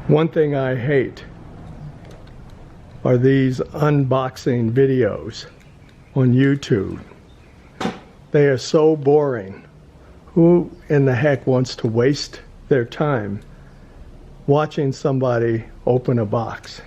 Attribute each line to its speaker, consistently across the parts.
Speaker 1: One thing I hate are these unboxing videos on YouTube. They are so boring. Who in the heck wants to waste their time watching somebody open a box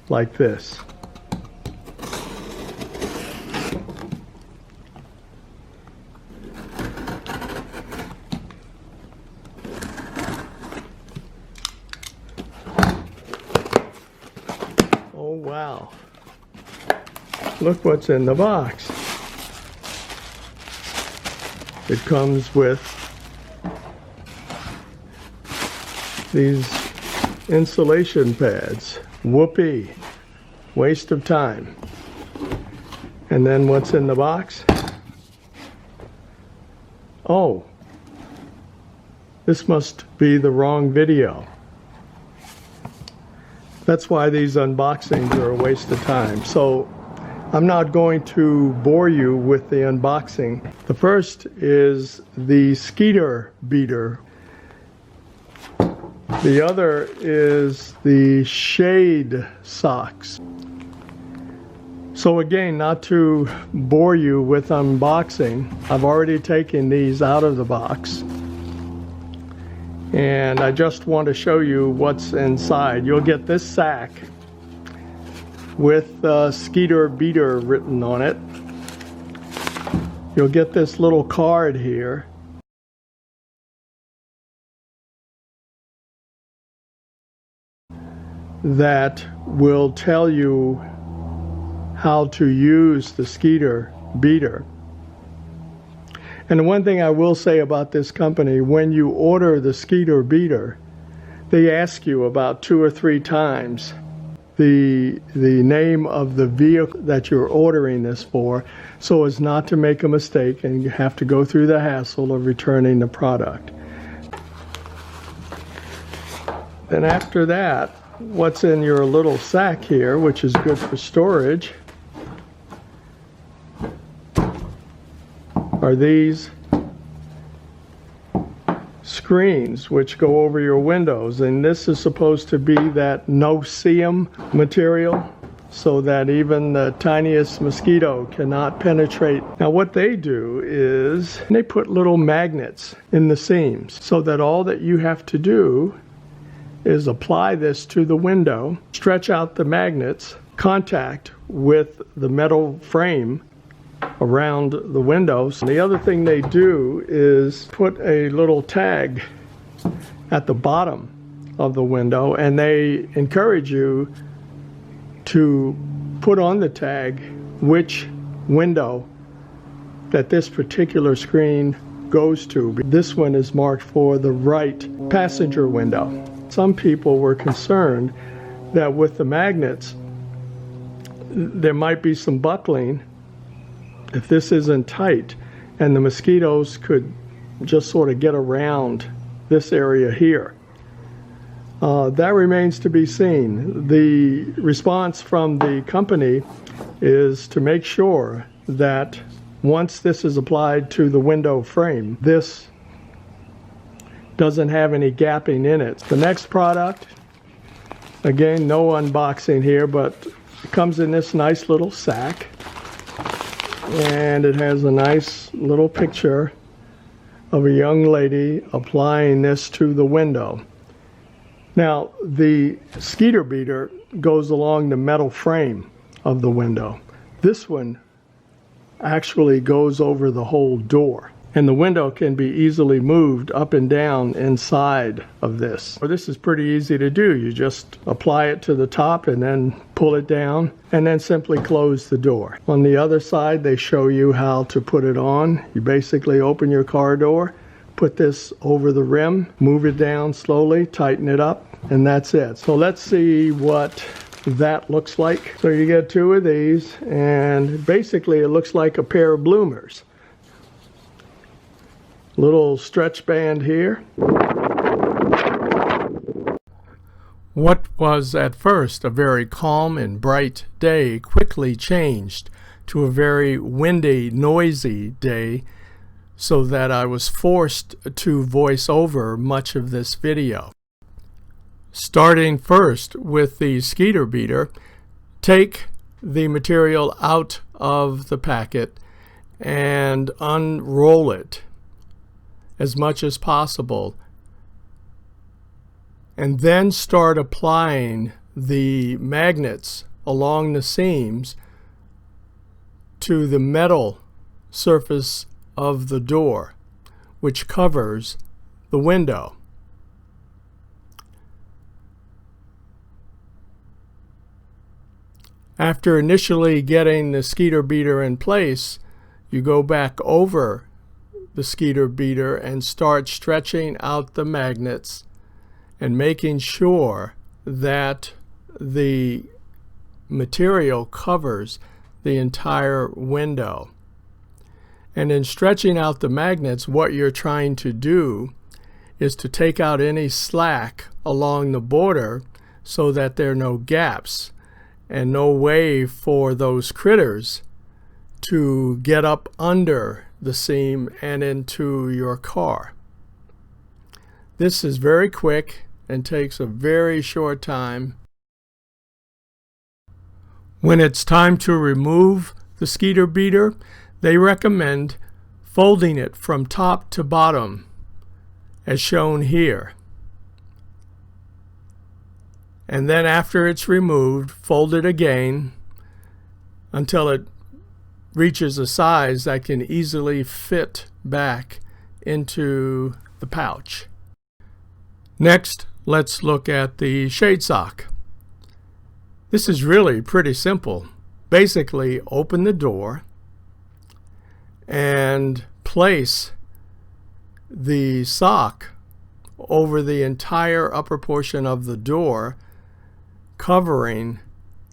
Speaker 1: like this? Oh wow, look what's in the box. It comes with these insulation pads. Whoopee, waste of time. And then what's in the box? Oh, this must be the wrong video. That's why these unboxings are a waste of time. So I'm not going to bore you with the unboxing. The first is the Skeeter Beater. The other is the shade socks. So again, not to bore you with unboxing, I've already taken these out of the box. And I just want to show you what's inside. You'll get this sack with Skeeter Beater written on it. You'll get this little card here. That will tell you how to use the Skeeter Beater. And the one thing I will say about this company, when you order the Skeeter Beater, they ask you about 2 or 3 times the name of the vehicle that you're ordering this for, so as not to make a mistake and you have to go through the hassle of returning the product. Then after that, what's in your little sack here, which is good for storage, are these screens which go over your windows, and this is supposed to be that no-seam material so that even the tiniest mosquito cannot penetrate. Now what they do is they put little magnets in the seams so that all that you have to do is apply this to the window, stretch out the magnets, contact with the metal frame around the windows. The other thing they do is put a little tag at the bottom of the window, and they encourage you to put on the tag which window that this particular screen goes to. This one is marked for the right passenger window. Some people were concerned that with the magnets there might be some buckling if this isn't tight, and the mosquitoes could just sort of get around this area here. That remains to be seen. The response from the company is to make sure that once this is applied to the window frame, this doesn't have any gapping in it. The next product, again, no unboxing here, but it comes in this nice little sack. And it has a nice little picture of a young lady applying this to the window. Now, the Skeeter Beater goes along the metal frame of the window. This one actually goes over the whole door, and the window can be easily moved up and down inside of this. This is pretty easy to do. You just apply it to the top and then pull it down and then simply close the door. On the other side, they show you how to put it on. You basically open your car door, put this over the rim, move it down slowly, tighten it up, and that's it. So let's see what that looks like. So you get 2 of these, and basically it looks like a pair of bloomers. Little stretch band here. What was at first a very calm and bright day quickly changed to a very windy, noisy day, so that I was forced to voice over much of this video. Starting first with the Skeeter Beater, take the material out of the packet and unroll it as much as possible, and then start applying the magnets along the seams to the metal surface of the door, which covers the window. After initially getting the Skeeter Beater in place, you go back over the Skeeter Beater and start stretching out the magnets and making sure that the material covers the entire window. And in stretching out the magnets, what you're trying to do is to take out any slack along the border so that there are no gaps and no way for those critters to get up under the seam and into your car. This is very quick and takes a very short time. When it's time to remove the Skeeter Beater, they recommend folding it from top to bottom, as shown here. And then after it's removed, fold it again until it reaches a size that can easily fit back into the pouch. Next, let's look at the shade sock. This is really pretty simple. Basically, open the door and place the sock over the entire upper portion of the door, covering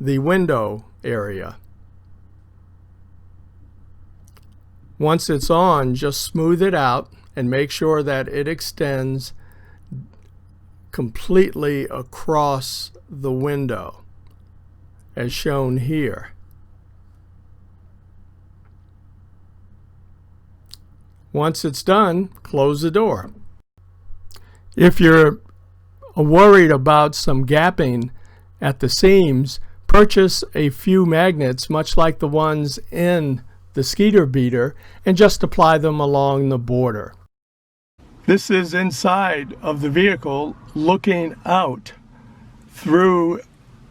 Speaker 1: the window area. Once it's on, just smooth it out and make sure that it extends completely across the window, as shown here. Once it's done, close the door. If you're worried about some gapping at the seams, purchase a few magnets much like the ones in the Skeeter Beater and just apply them along the border. This is inside of the vehicle looking out through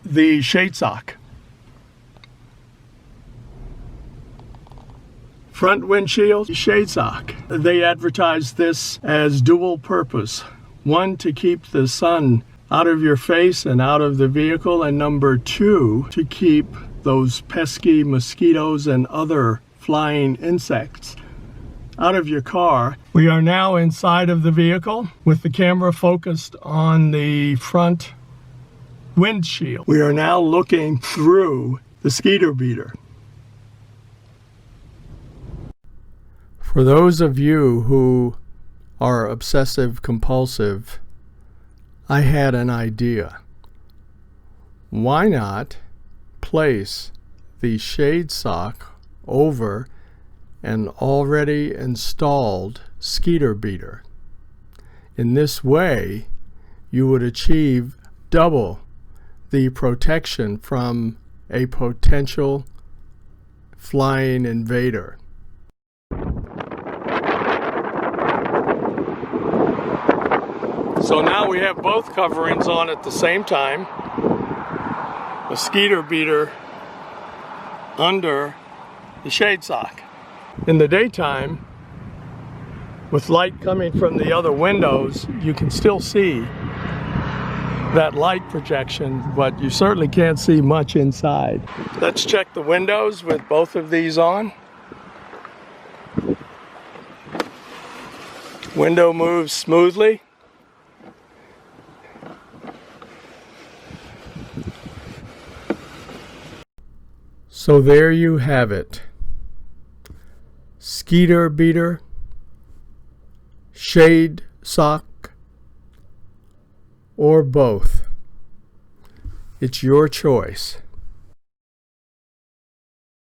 Speaker 1: the shade sock. Front windshield shade sock. They advertise this as dual purpose. One, to keep the sun out of your face and out of the vehicle, and number two, to keep those pesky mosquitoes and other flying insects out of your car. We are now inside of the vehicle with the camera focused on the front windshield. We are now looking through the Skeeter Beater. For those of you who are obsessive compulsive, I had an idea. Why not place the shade sock over an already installed Skeeter Beater? In this way, you would achieve double the protection from a potential flying invader. So now we have both coverings on at the same time. The Skeeter Beater under the shade sock. In the daytime, with light coming from the other windows, you can still see that light projection, but you certainly can't see much inside. Let's check the windows with both of these on. Window moves smoothly. So there you have it. Skeeter Beater, shade sock, or both. It's your choice.